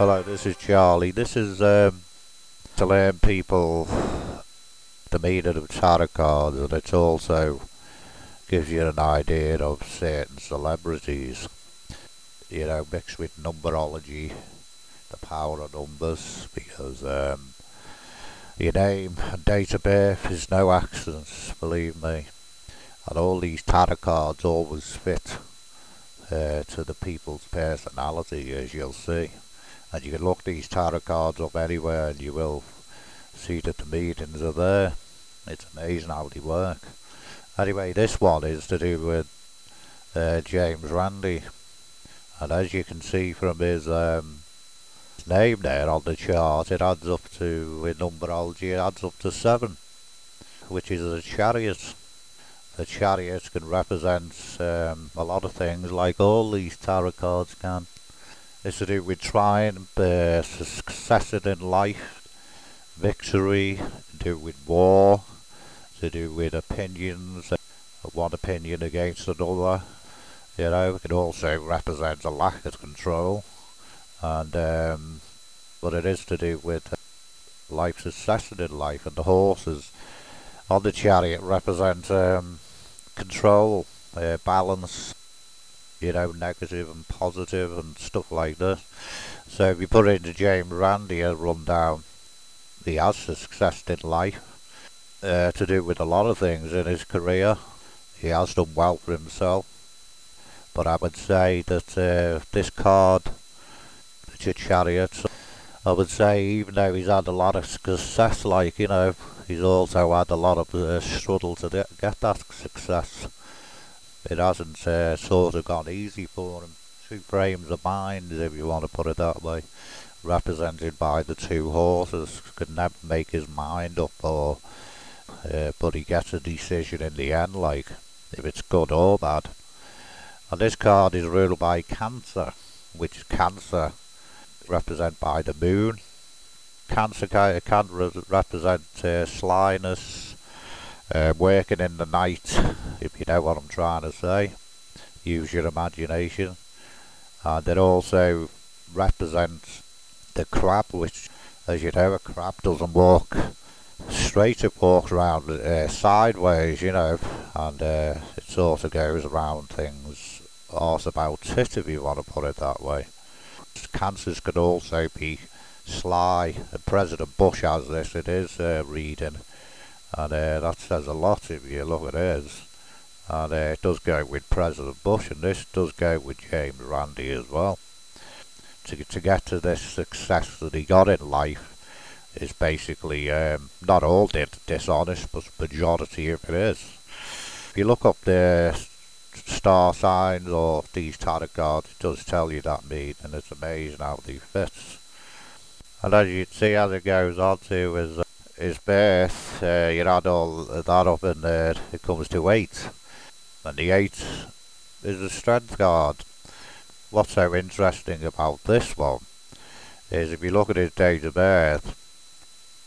Hello, this is Charlie. This is to learn people the meaning of tarot cards, and it also gives you an idea of certain celebrities, mixed with numerology, the power of numbers, because your name and date of birth is no accident, believe me. And all these tarot cards always fit to the people's personality, as you'll see. And you can look these tarot cards up anywhere and you will see that the meanings are there. It's amazing how they work. Anyway, this one is to do with James Randi. And as you can see from his name there on the chart, it adds up to, in numerology, it adds up to 7, which is a chariot. The chariot can represent a lot of things, like all these tarot cards can. It's to do with trying, success in life, victory, to do with war, to do with opinions, one opinion against another. It can also represent a lack of control, and but it is to do with life, success in life, and the horses on the chariot represent control, balance, negative and positive and stuff like this. So if you put into James Randi a rundown, he has success in life, to do with a lot of things in his career. He has done well for himself. But I would say that this card, the chariot, I would say even though he's had a lot of success, he's also had a lot of struggle to get that success. It hasn't sort of gone easy for him. 2 frames of mind, if you want to put it that way, represented by the 2 horses. Could never make his mind up, but he gets a decision in the end, if it's good or bad. And this card is ruled by Cancer, which is Cancer represented by the moon. Cancer can represent slyness, working in the night, if you know what I'm trying to say. Use your imagination. And it also represents the crab, which, as you know, a crab doesn't walk straight, it walks around sideways, and it sort of goes around things, arse about it, if you want to put it that way. Cancers can also be sly. President Bush has this in his reading, and that says a lot if you look at his. And it does go with President Bush, and this does go with James Randi as well. To get to this success that he got in life is basically, not all dishonest, but the majority of it is. If you look up the star signs or these tarot cards, it does tell you that meaning, and it's amazing how they fit. And as you can see, as it goes on to his birth, you add all that up and it comes to 8. And the 8 is a strength card. What's so interesting about this one is if you look at his date of birth,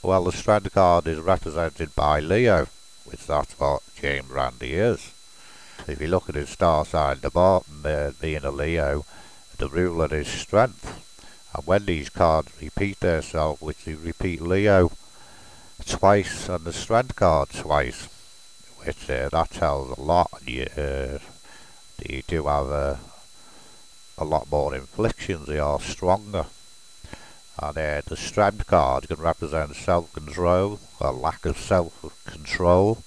well, the strength card is represented by Leo, which that's what James Randi is. If you look at his star sign at the bottom, being a Leo, the ruler is strength. And when these cards repeat themselves, which they repeat Leo twice and the strength card twice, which that tells a lot. You do have a lot more inflictions, they are stronger. And the strength card can represent self-control, a lack of self-control.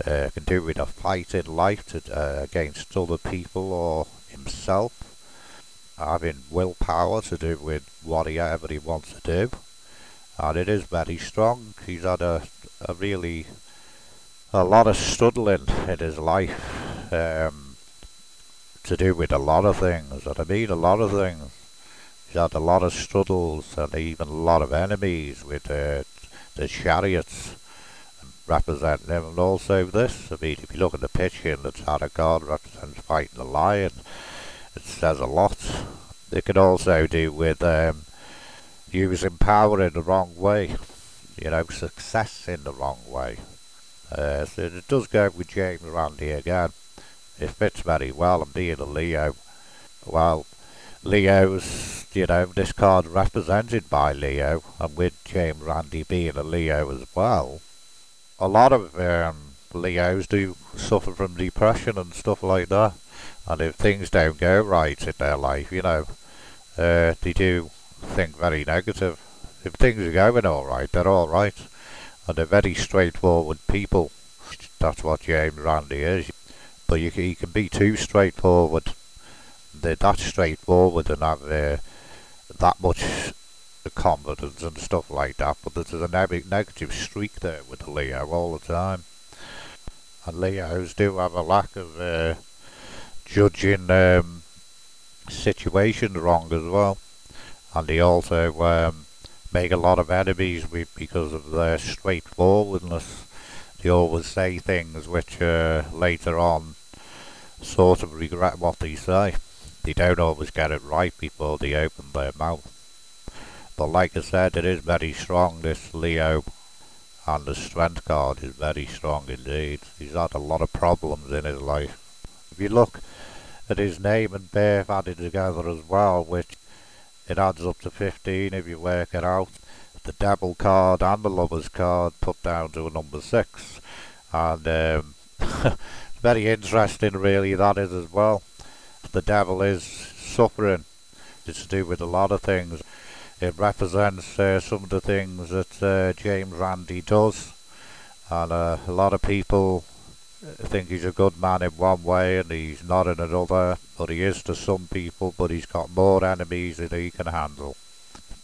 Can do with a fight in life against other people or himself. Having willpower to do with whatever he wants to do. And it is very strong. He's had a lot of struggling in his life, to do with a lot of things, and I mean a lot of things. He's had a lot of struggles and even a lot of enemies with the chariots representing him, and also this. I mean, if you look at the picture in the tarot card, represents fighting the lion. It says a lot. It can also do with using power in the wrong way, success in the wrong way. So it does go with James Randi again. It fits very well, and being a Leo, well, Leos, this card represented by Leo, and with James Randi being a Leo as well, a lot of Leos do suffer from depression and stuff like that. And if things don't go right in their life, they do think very negative. If things are going alright, they're alright. And they're very straightforward people. That's what James Randi is. But he can be too straightforward. They're that straightforward and have that much confidence and stuff like that. But there's a negative streak there with the Leo all the time. And Leos do have a lack of judging situations wrong as well. And they also make a lot of enemies because of their straightforwardness. They always say things which later on sort of regret what they say. They don't always get it right before they open their mouth. But like I said, it is very strong, this Leo, and the strength card is very strong indeed. He's had a lot of problems in his life. If you look at his name and birth added together as well, which it adds up to 15 if you work it out. The Devil card and the Lover's card put down to a number 6. And it's very interesting really, that is as well. The Devil is suffering. It's to do with a lot of things. It represents some of the things that James Randi does. And a lot of people think he's a good man in one way and he's not in another, but he is to some people, but he's got more enemies than he can handle.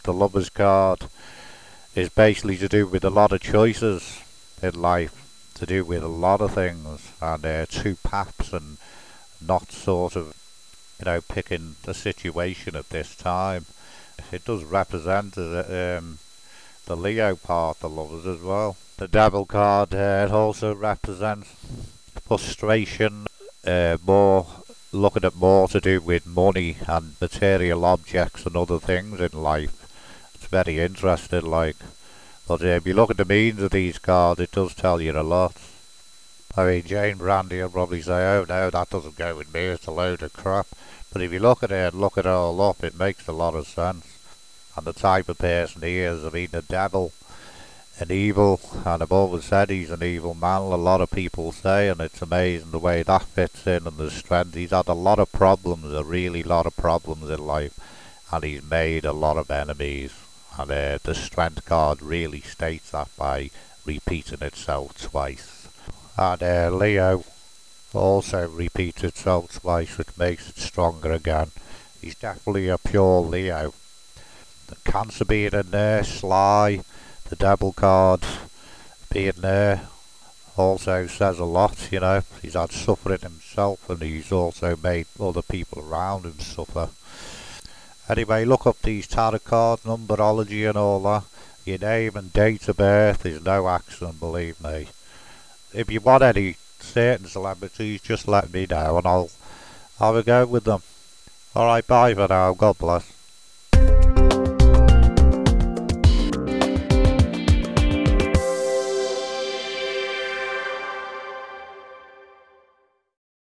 The Lover's card is basically to do with a lot of choices in life, to do with a lot of things, and two paths, and not sort of picking the situation at this time. It does represent the Leo part, the Lovers as well. The Devil card it also represents frustration, more looking at more to do with money and material objects and other things in life. It's very interesting, like. But if you look at the meanings of these cards, it does tell you a lot. I mean, James Randi will probably say, oh no, that doesn't go with me, it's a load of crap. But if you look at it and look it all up, it makes a lot of sense. And the type of person he is, I mean, the Devil, an evil, and I've always said he's an evil man, a lot of people say, and it's amazing the way that fits in, and the strength. He's had a lot of problems, a really lot of problems in life, and he's made a lot of enemies. And the strength card really states that by repeating itself twice. And Leo also repeats itself twice, which makes it stronger again. He's definitely a pure Leo. The Cancer being in there, sly, the Devil card being there also says a lot, He's had suffering himself, and he's also made other people around him suffer. Anyway, look up these tarot cards, numerology and all that. Your name and date of birth is no accident, believe me. If you want any certain celebrities, just let me know and I'll have a go with them. Alright, bye for now. God bless.